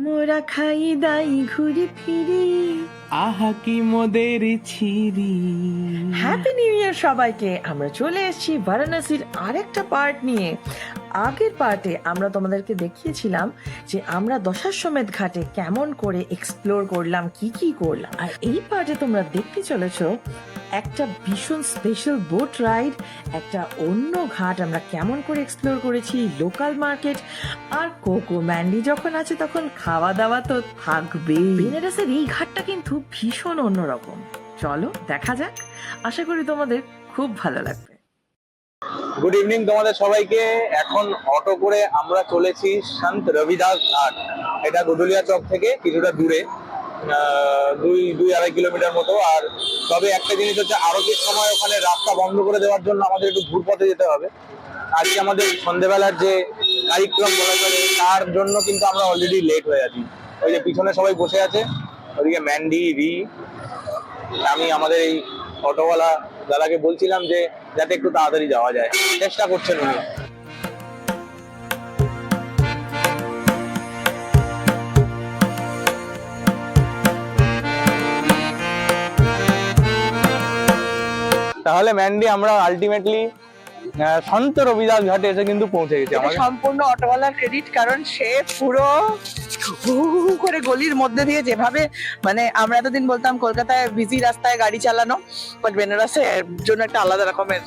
মোরা খাই দাই ঘুরে ফিরি। আহা কি মোদের ছিরি। হ্যাপি নিউ ইয়ার সবাইকে। আমরা চলে এসেছি বারাণসীর আরেকটা পার্ট নিয়ে। আগের পার্টে আমরা তোমাদেরকে দেখিয়েছিলাম যে আমরা দশাশ্বমেধ ঘাটে কেমন করে এক্সপ্লোর করলাম, কি কি করলাম। আর এই পার্টে তোমরা দেখতে চলেছো একটা ভীষণ স্পেশাল বোট রাইড, একটা অন্য ঘাট আমরা কেমন করে এক্সপ্লোর করেছি, লোকাল মার্কেট, আর কোকো ম্যান্ডি যখন আছে তখন খাওয়া দাওয়া তো থাকবেই। বেনারসের এই ঘাটটা কিন্তু ভীষণ অন্যরকম। চলো দেখা যাক, আশা করি তোমাদের খুব ভালো লাগবে। গুড ইভিনিং তোমাদের সবাইকে। এখন অটো করে আমরা চলেছি সন্ত রবিদাস ঘাট। এটা গদুলিয়া চক থেকে কিছুটা দূরে, 2-2.5 কিলোমিটার মতো। আর তবে একটা জিনিস হচ্ছে, আরতির সময় ওখানে রাস্তা বন্ধ করে দেওয়ার জন্য আমাদের একটু ঘুরপথে যেতে হবে। আজকে আমাদের সন্ধ্যেবেলার যে কার্যক্রম বলা চলে, তার জন্য কিন্তু আমরা অলরেডি লেট হয়ে আছি। ওই যে পিছনে সবাই বসে আছে, ওদিকে ম্যান্ডি, রি, আমি আমাদের এই অটোওয়ালা দাদাকে বলছিলাম যে যাতে একটু তাড়াতাড়ি যাওয়া যায়, চেষ্টা করছেন উনি। তাহলে ম্যান্ডি, আমরা আলটিমেটলি সন্ত রবিদাস ঘাটে এসে কিন্তু পৌঁছে গেছি। এটা সম্পূর্ণ অটোওয়ালার ক্রেডিট, কারণ সে পুরো হু হু করে গলির মধ্যে দিয়ে যেভাবে, মানে আমরা এতদিন বলতাম কলকাতায় বিজি রাস্তায় গাড়ি চালানো, বাট বেনারসে এর জন্য একটা আলাদা রকমের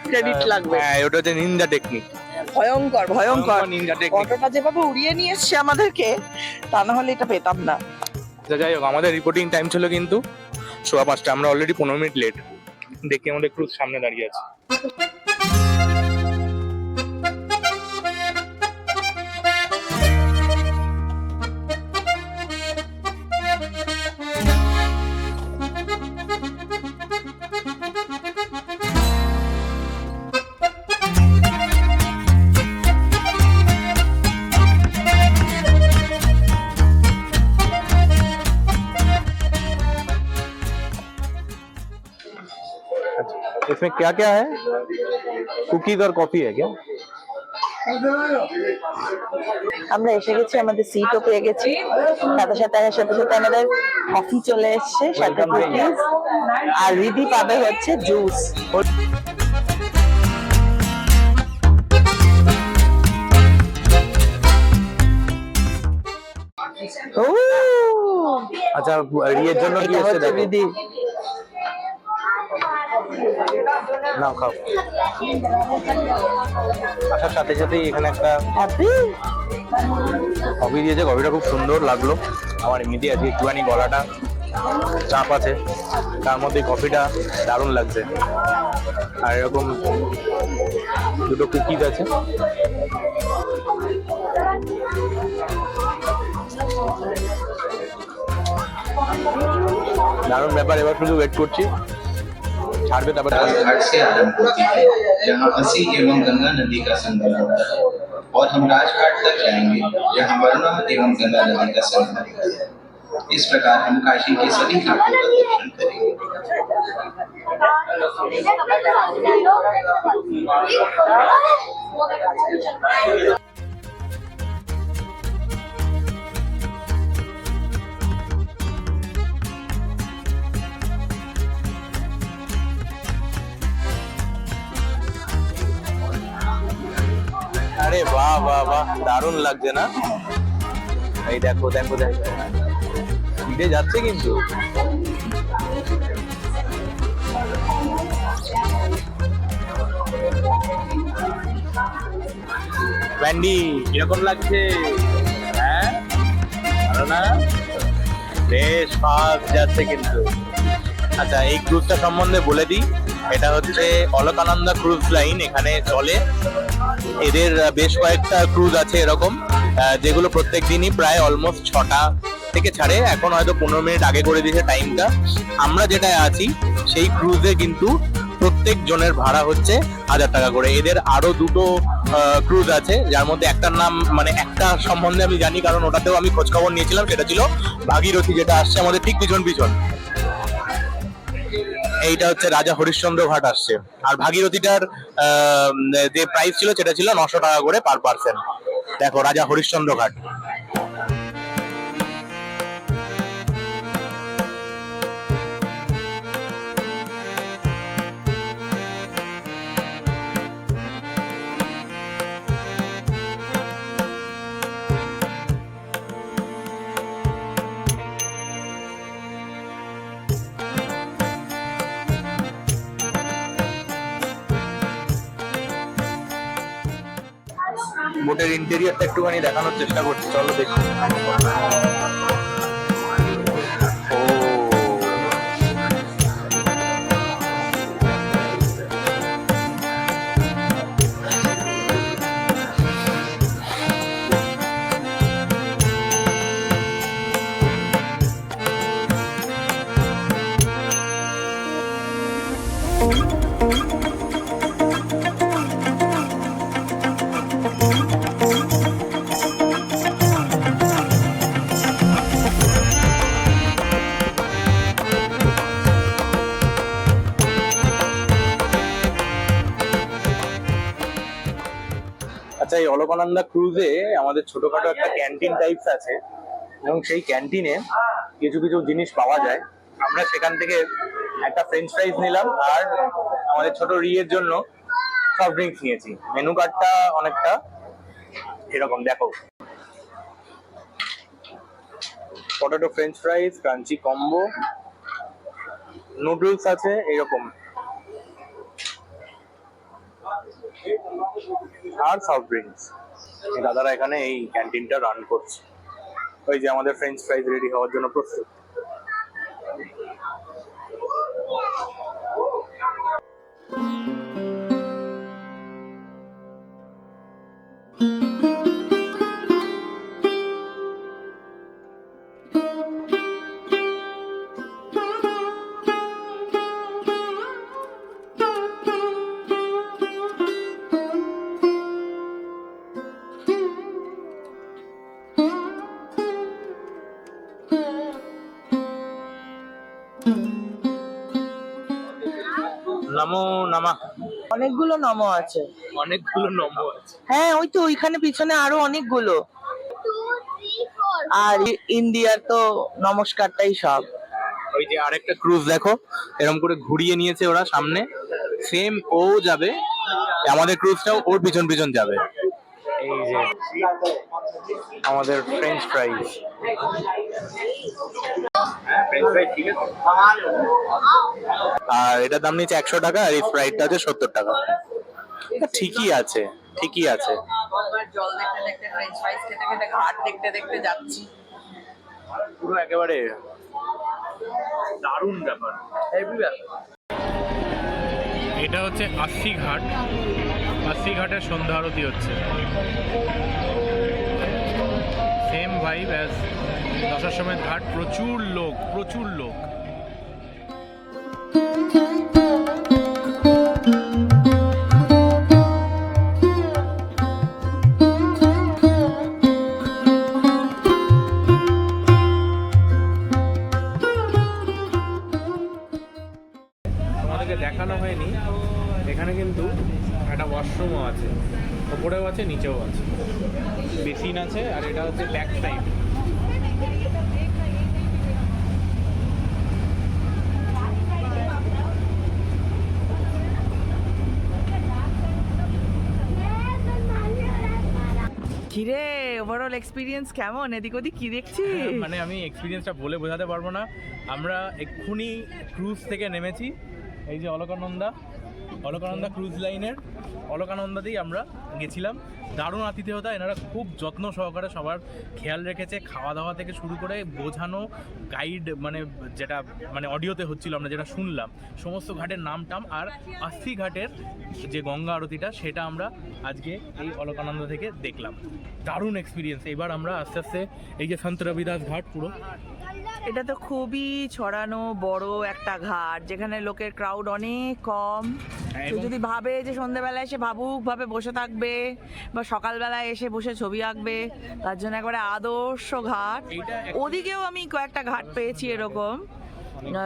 ক্রেডিট লাগবে। হ্যাঁ, ওটা হচ্ছে নিন্দা টেকনিক, ভয়ঙ্কর ভয়ঙ্কর। নিন্দা টেকনিক। অটোটা যেভাবে উড়িয়ে নিয়ে এসছে আমাদেরকে, তা না হলে এটা পেতাম না। যাই হোক, আমাদের রিপোর্টিং টাইম ছিল কিন্তু 5:15। আমরা অলরেডি 15 মিনিট লেট। দেখি আমাদের ক্রুজ সামনে দাঁড়িয়ে আছে। इसमें क्या क्या है? कुकीज और कॉफी है क्या? আমরা এসে গেছি, আমাদের সিটও পেয়ে গেছি, সাথে সাথে আমাদের কফি চলে এসছে, সাথে কুকিজ, আর রিদি পাবে হচ্ছে জুস। আচ্ছা, রিয়ের জন্য কি হচ্ছে দেখো। রিদি নাও, খাও। আসার সাথে সাথেই এখানে একটা হ্যাপি কফি দিয়েছে। কফিটা খুব সুন্দর লাগলো আমার। এমনিতে আজকে একটুখানি গলাটা চাপ আছে, তার মধ্যে কফিটা দারুণ লাগছে। আর এরকম দুটো কুকিজ আছে। দারুণ ব্যাপার। এবার শুধু ওয়েট করছি, ছাড়বে তারপর। घाट से आरंभ होती है, जहां बसी एवं गंगा नदी का संगम होता है, और हम राजघाट तक जाएंगे, जहां वरुणा एवं गंगा नदी का संगम होता है। इस प्रकार हम काशी के सभी घाटों का दर्शन करेंगे। আরে বাহ বাহ বাহ, দারুণ লাগছে না? এই দেখো দেখো দেখো, উঠে যাচ্ছে কিন্তু। ম্যান্ডি, কিরকম লাগছে? হ্যাঁ, ভালো না? বেশ ফাস্ট যাচ্ছে কিন্তু। আচ্ছা, এই ক্রুজটা সম্বন্ধে বলে দিই। এটা হচ্ছে অলকানন্দা ক্রুজ লাইন, এখানে চলে। এদের বেশ কয়েকটা ক্রুজ আছে এরকম, যেগুলো প্রত্যেক দিনই প্রায় অলমোস্ট 6টা থেকে ছাড়ে। এখন হয়তো 15 মিনিট আগে করে দিয়েছে টাইমটা। আমরা যেটা আছি সেই ক্রুজে কিন্তু প্রত্যেক জনের ভাড়া হচ্ছে 1000 টাকা করে। এদের আরো দুটো ক্রুজ আছে, যার মধ্যে একটার নাম, মানে একটা সম্বন্ধে আমি জানি, কারণ ওটাতেও আমি খোঁজ খবর নিয়েছিলাম। সেটা ছিল ভাগীরথী, যেটা আসছে আমাদের ঠিক পিছন পিছন। এইটা হচ্ছে রাজা হরিশ্চন্দ্র ঘাট আসছে। আর ভাগীরথীটার যে প্রাইস ছিল সেটা ছিল 900 টাকা করে পার পার্সন। দেখো, রাজা হরিশ্চন্দ্র ঘাট। বোটের ইন্টেরিয়রটা একটুখানি দেখানোর চেষ্টা করছি, চলো দেখো। ও আচ্ছা, এই অলকানন্দা ক্রুজে আমাদের ছোটখাটো একটা ক্যান্টিন টাইপস আছে এবং সেই ক্যান্টিনে কিছু কিছু জিনিস পাওয়া যায়। আমরা সেখান থেকে একটা ফ্রেঞ্চ ফ্রাইজ নিলাম আর আমাদের ছোট রিয়ের জন্য সফট ড্রিঙ্কস নিয়েছি। মেনু কার্ডটা অনেকটা এরকম দেখো, potato French ফ্রাইজ, crunchy combo, noodles আছে এরকম, আর সফট ড্রিঙ্কস। দাদারা এখানে এই ক্যান্টিনটা রান করছে। ওই যে আমাদের ফ্রেঞ্চ ফ্রাইজ রেডি হওয়ার জন্য প্রস্তুত। নমো নমঃ। অনেকগুলো নম আছে। অনেকগুলো নমো আছে। হ্যাঁ, ওই তো ওইখানে পিছনে আরো অনেকগুলো। আর ইন্ডিয়ার তো নমস্কারটাই সব। ওই যে আরেকটা ক্রুজ দেখো, এরকম করে ঘুরিয়ে নিয়েছে ওরা সামনে, সেম ও যাবে, আমাদের ক্রুজটাও ওর পিছন পিছন যাবে। এই যে আমাদের ফ্রেঞ্চ ফ্রাইজ, আর এটার দাম নিচ্ছে 100 টাকা, আর এই স্প্রাইটটা আছে 70 টাকা। ঠিকই আছে, ঠিকই আছে। জল দেখতে দেখতে ফ্রেঞ্চ ফ্রাইজ খেতে খেতে ঘাট দেখতে দেখতে যাচ্ছি। পুরো একেবারে দারুণ ব্যাপার। এটা হচ্ছে 80 ঘাট, 80 ঘাটের সন্ধ্যা আরতি হচ্ছে। সেম ভাইব অ্যাজ দশাশ্বমেধ ঘাট, প্রচুর লোক, প্রচুর লোক। তোমাদেরকে দেখানো হয়নি, এখানে কিন্তু একটা ওয়াশরুমও আছে, ওপরেও আছে নিচেও আছে, বেসিন আছে, আর এটা হচ্ছে ব্যাক সাইড। কিরে, ওভারঅল এক্সপিরিয়েন্স কেমন? এদিক ওদিক কি দেখছিস? মানে আমি এক্সপিরিয়েন্সটা বলে বোঝাতে পারবো না। আমরা এক্ষুনি ক্রুজ থেকে নেমেছি, এই যে অলকানন্দা ক্রুজ লাইনের অলকানন্দাতেই আমরা গেছিলাম। দারুণ আতিথেয়তা, এনারা খুব যত্ন সহকারে সবার খেয়াল রেখেছে, খাওয়া দাওয়া থেকে শুরু করে বোঝানো, গাইড মানে যেটা মানে অডিওতে হচ্ছিল আমরা যেটা শুনলাম, সমস্ত ঘাটের নাম টাম, আর 80 ঘাটের যে গঙ্গা আরতিটা সেটা আমরা আজকে এই অলকানন্দা থেকে দেখলাম। দারুণ এক্সপিরিয়েন্স। এবার আমরা আস্তে আস্তে এই যে সন্ত রবিদাস ঘাট, পুরো এটা তো খুবই ছড়ানো বড় একটা ঘাট, যেখানে লোকের ক্রাউড অনেক কম। কেউ যদি ভাবে যে সন্ধ্যেবেলা এসে ভাবুক ভাবে বসে থাকবে বা সকালবেলা এসে বসে ছবি আঁকবে, তার জন্য একবারে আদর্শ ঘাট। ওদিকেও আমি কয়েকটা ঘাট পেয়েছি এরকম,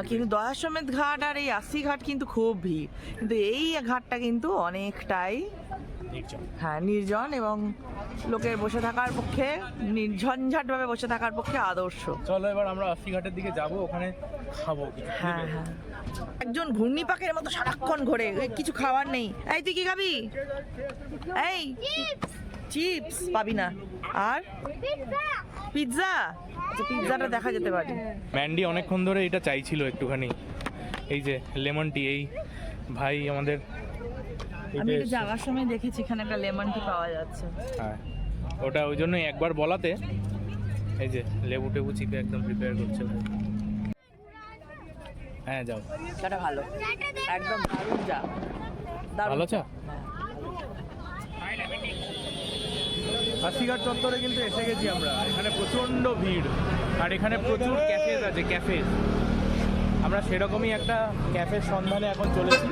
কিন্তু দশাশ্বমেধ ঘাট আর এই 80 ঘাট কিন্তু খুব ভিড়, কিন্তু এই ঘাটটা কিন্তু অনেকটাই হ্যাঁ নির্জন এবং লোকের বসে থাকার পক্ষে, নির্ঝঞ্ঝাট ভাবে বসে থাকার পক্ষে আদর্শ। চলো এবার আমরা 80 ঘাটের দিকে যাব, ওখানে খাবো। হ্যাঁ হ্যাঁ, একজন ঘূর্ণি পাকের মতো সারাক্ষণ ঘোরে, কিছু খাওয়ার নেই। এই তুই কি খাবি? এই চিপস পাবি না, আর পিৎজা, আচ্ছা পিৎজাটা দেখা যেতে পারে। ম্যান্ডি অনেকক্ষণ ধরে এটা চাইছিল একটুখানি, এই যে লেমন টি। এই ভাই আমাদের আমি এইটা এটা যাওয়ার সময় দেখেছি এখানে একটা লেমন টি পাওয়া যাচ্ছে। হ্যাঁ, ওটা ওই জন্যই একবার বলাতে এই যে লেবু টেবু চিপে একদম প্রিপেয়ার করছে। হ্যাঁ যাও। সেটা ভালো, একদম দারুণ চা, দারুণ ভালো চা। হাসিঘাট চত্বরে কিন্তু এসে গেছি আমরা। এখানে প্রচণ্ড ভিড় আর এখানে প্রচুর ক্যাফেজ আছে, ক্যাফেজ। আমরা সেরকমই একটা ক্যাফের সন্ধানে এখন চলেছি।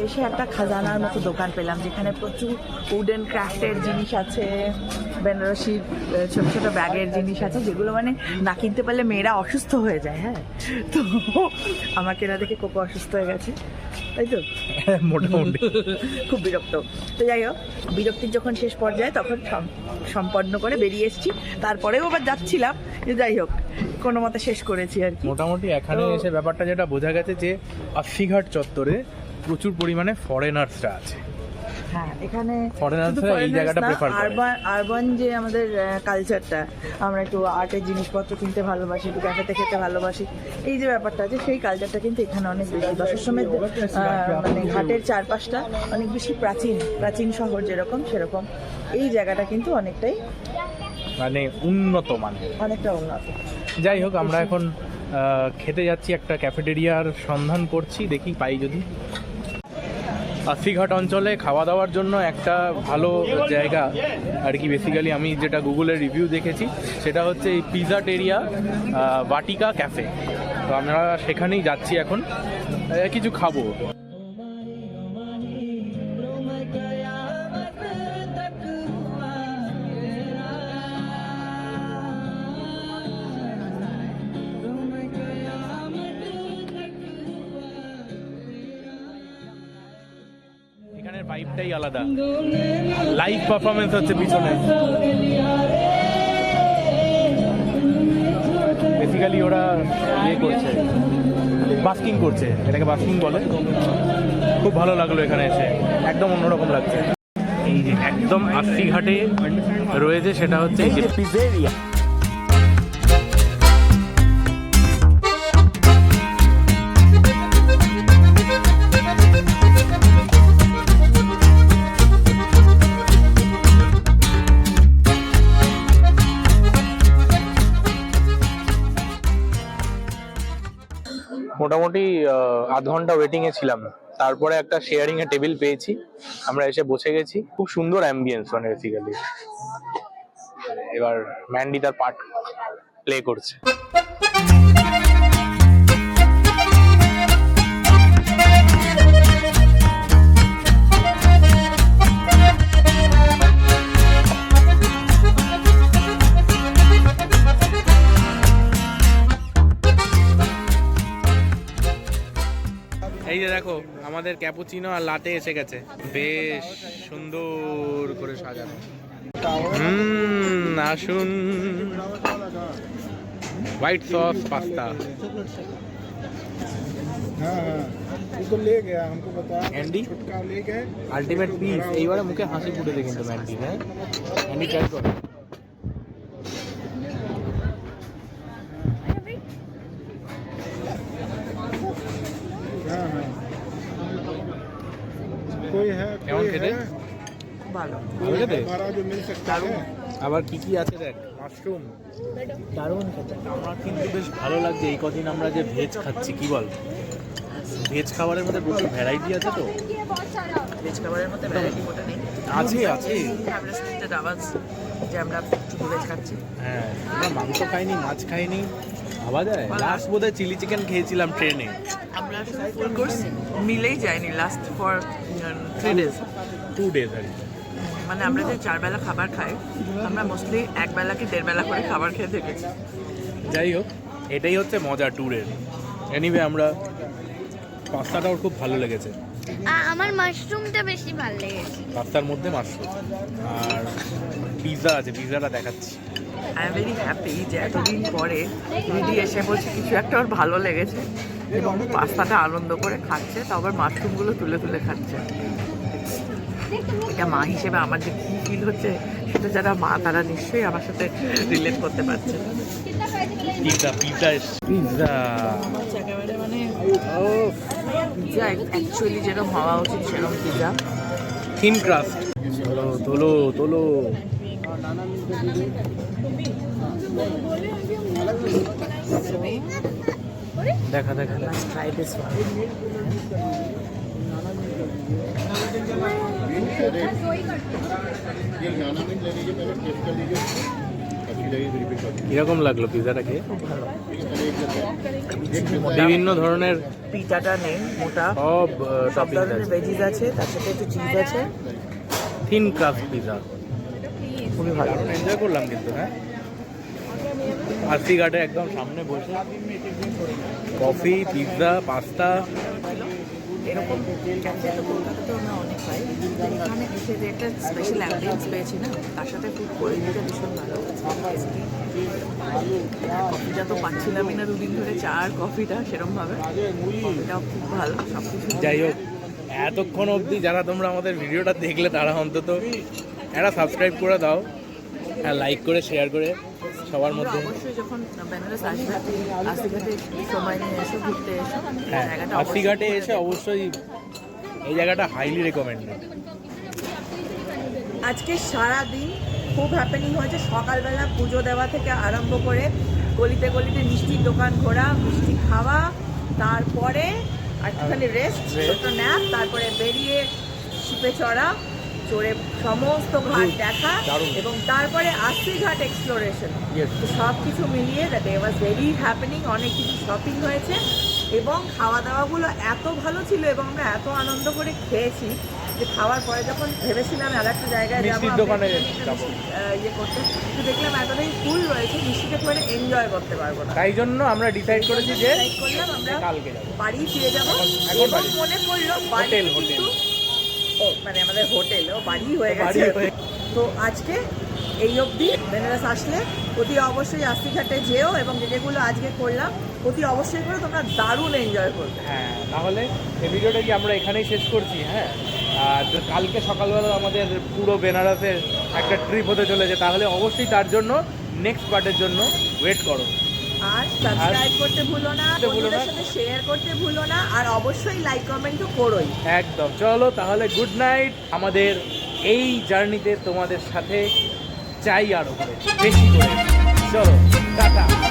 এসে একটা খাজানার মতো দোকান পেলাম যেখানে প্রচুর উডেন ক্রাফটের জিনিস আছে, বেনারসির ছোট ছোট ব্যাগের জিনিস আছে, যেগুলো মানে না কিনতে পারলে মেয়েরা অসুস্থ হয়ে যায়। হ্যাঁ, তো আমার কেনা দেখে কোকো অসুস্থ হয়ে গেছে, তাই তো মোটামুটি খুব বিরক্ত। তো যাই হোক, বিরক্তির যখন শেষ পর্যায়ে তখন সম্পন্ন করে বেরিয়ে এসেছি। তারপরেও আবার যাচ্ছিলাম, যে যাই হোক কোনো মতে শেষ করেছি আর কি। মোটামুটি এখানে এসে ব্যাপারটা যেটা বোঝা গেছে যে হাসিঘাট চত্বরে প্রচুর পরিমাণে ফরেনার্সরা আছে। হ্যাঁ, এখানে ফরেনার্সরা এই জায়গাটা প্রেফার করে। আরবান যে আমাদের কালচারটা, আমরা একটু আর্টের জিনিসপত্র কিনতে ভালোবাসি, একটু ক্যাফেতে খেতে ভালোবাসি, এই যে ব্যাপারটা আছে সেই কালচারটা কিন্তু এখানে অনেক বেশি। দশাশ্বমেধ মানে ঘাটের চারপাশটা অনেক বেশি প্রাচীন শহর যেরকম সেরকম এই জায়গাটা কিন্তু অনেকটাই মানে উন্নত মানে অনেকটা উন্নত। যাই হোক, আমরা এখন খেতে যাচ্ছি, একটা ক্যাফেটেরিয়ার সন্ধান করছি, দেখি পাই যদি। হাসিঘাট অঞ্চলে খাওয়া দাওয়ার জন্য একটা ভালো জায়গা আর কি, বেসিক্যালি আমি যেটা গুগলের রিভিউ দেখেছি সেটা হচ্ছে এই পিজা টেরিয়া বাটিকা ক্যাফে। তো আমরা সেখানেই যাচ্ছি এখন, কিছু খাবো। এখানের ভাইবটাই আলাদা, লাইভ পারফরমেন্স হচ্ছে পিছনে। বেসিক্যালি ওরা ইয়ে করছে, বাস্কিং করছে, এটাকে বাস্কিং বলে। খুব ভালো লাগলো এখানে এসে, একদম অন্যরকম লাগছে। এই যে একদম হাসিঘাটে রয়েছে সেটা হচ্ছে এই যে পিজেরিয়া। মোটামুটি আধ ঘন্টা ওয়েটিংয়ে ছিলাম, তারপরে একটা শেয়ারিংয়ে টেবিল পেয়েছি, আমরা এসে বসে গেছি। খুব সুন্দর অ্যাম্বিয়েন্স মানে বেসিক্যালি। এবার ম্যান্ডি তার পার্ট প্লে করছে। এই যে দেখো, আমাদের ক্যাপুচিনো আর লাটে এসে গেছে, বেশ সুন্দর করে সাজানো। আসুন, white sauce pasta. Mandy ultimate piece. এইবারে মুখে হাসি ফুটেছে কিন্তু ম্যান্ডি। হ্যাঁ, ম্যান্ডি ট্রাই কর। কেমন খেতে? ভালো, ভালো খেতে। দারুণ। আবার কি কি আছে দেখ, মাশরুম, দারুণ খেতে। আমার কিন্তু বেশ ভালো লাগছে এই কদিন আমরা যে ভেজ খাচ্ছি। কি বল, ভেজ খাবারের মধ্যে প্রচুর ভ্যারাইটি আছে। তো ভেজ খাবারের মধ্যে ভ্যারাইটি মোটা নেই, আছে আছে। আওয়াজ যে আমরা শুধু ভেজ খাচ্ছি। হ্যাঁ, আমরা মাংস খাইনি, মাছ খাইনি, ভাবা যায়। লাস্ট বোধহয় চিলি চিকেন খেয়েছিলাম ট্রেনে। আমরা ফুল কোর্স মিলেই যায়নি লাস্ট ফর 3 days, 2 days আর কি। মানে আমরা যে 4 বেলা খাবার খাই, আমরা মোস্টলি 1 বেলা কি 1.5 বেলা করে খাবার খেয়ে থেকেছি। যাই হোক, এটাই হচ্ছে মজা ট্যুরের। এনিওয়ে, আমরা পাস্তাটাও খুব ভালো লেগেছে। আমার মাশরুমটা বেশি ভালো লেগেছে। পাস্তার মধ্যে মাশরুম আর পিৎজা আছে, পিৎজাটা দেখাচ্ছি। আই এম ভেরি হ্যাপি যে এতদিন পরে দিদি এসে বলছে কিছু একটা ওর ভালো লেগেছে এবং পাস্তাটা আনন্দ করে খাচ্ছে, তাও আবার মাশরুমগুলো তুলে তুলে খাচ্ছে। এটা মা হিসেবে আমার যে কী ফিল হচ্ছে সেটা যারা মা তারা নিশ্চয়ই আমার সাথে রিলেট করতে পারছে। পিৎজা পিৎজা পিৎজা একেবারে মানে পিৎজা অ্যাকচুয়ালি যেরকম হওয়া উচিত সেরকম পিৎজা। Thin crust. তোলো তোলো তোলো। দেখা দেখা দেখা। Let's try this one. কিরকম লাগলো পিৎজাটাকে? বিভিন্ন ধরনের পিঠাটা নেই মোটা, সব সব টপিং ধরনের আছে। ভেজিস আছে, তার সাথে একটু চিজ আছে। থিন ক্রাস্ট পিৎজা খুবই ভালো। এনজয় করলাম কিন্তু। হ্যাঁ, আরসি ঘাটে একদম সামনে বসে কফি, পিৎজা, পাস্তা। এরকম ক্যাফে তো কলকাতাতেও আমরা অনেক পাই। এখানে এসে যে একটা স্পেশাল অ্যাম্বিয়েন্স পেয়েছি না, তার সাথে ফুড কোয়ালিটিটা ভীষণ ভালো। কফিটা তো পাচ্ছিলামই না দুদিন ধরে, চা আর কফিটা সেরকমভাবে। কফিটাও খুব ভালো, সব কিছু। যাই হোক, এতক্ষণ অবধি যারা তোমরা আমাদের ভিডিওটা দেখলে তারা অন্তত একটা সাবস্ক্রাইব করে দাও, আর লাইক করে শেয়ার করে সবার মধ্যে। অবশ্যই যখন বেনারস আসবে আশিঘাটে সময় নিয়ে এসো, ঘুরতে এসো। হ্যাঁ, জায়গাটা আশি ঘাটে এসে অবশ্যই এই জায়গাটা হাইলি রেকমেন্ডেড। আজকে সারা দিন খুব হ্যাপেনিং হয়েছে। সকালবেলা পুজো দেওয়া থেকে আরম্ভ করে গলিতে গলিতে মিষ্টির দোকান ঘোরা, মিষ্টি খাওয়া, তারপরে একটুখানি রেস্ট, ছোট্ট ন্যাপ, তারপরে বেরিয়ে শিপে চড়ে সমস্ত ঘাট দেখা, দারুণ। এবং তারপরে আশি ঘাট এক্সপ্লোরেশন। Yes. তো সব কিছু মিলিয়ে the day was very happening. অনেক কিছু শপিং হয়েছে এবং খাওয়া দাওয়াগুলো এত ভালো ছিল এবং আমরা এত আনন্দ করে খেয়েছি যে খাওয়ার পরে যখন ভেবেছিলাম আর একটা জায়গায় যাবো মিষ্টির দোকানে যাবো। ইয়ে করতে, কিন্তু দেখলাম এতটাই ফুল রয়েছে, মিষ্টিটা করে এনজয় করতে পারবো না। তাই জন্য আমরা ডিসাইড করেছি যে Decide করলাম আমরা কালকে যাবো। বাড়ি ফিরে যাবো। এখন এবং বাড়ি। মনে পড়লো বাড়ি হোটেল, কিন্তু ও মানে আমাদের হোটেল ও বাড়ি হয়ে বাড়ি গেছে। হয়ে- তো আজকে এই অবধি। বেনারস আসলে অতি অবশ্যই আশিঘাটে যেও এবং যেগুলো আজকে করলাম অতি অবশ্যই করে তোমরা দারুণ এনজয় করবে। হ্যাঁ, তাহলে এই ভিডিওটা কি আমরা এখানেই শেষ করছি। হ্যাঁ, আর কালকে সকালবেলা আমাদের পুরো বেনারসের একটা ট্রিপ হতে চলেছে, তাহলে অবশ্যই তার জন্য নেক্সট পার্টের জন্য ওয়েট করো। আর সাবস্ক্রাইব করতে ভুলো না, করতে ভুলো না। বন্ধুদের সাথে শেয়ার করতে ভুলো না, আর অবশ্যই লাইক কমেন্টও করোই। একদম। চলো তাহলে গুড নাইট। আমাদের এই জার্নিতে তোমাদের সাথে চাই আরো করে বেশি করে। চলো টাটা।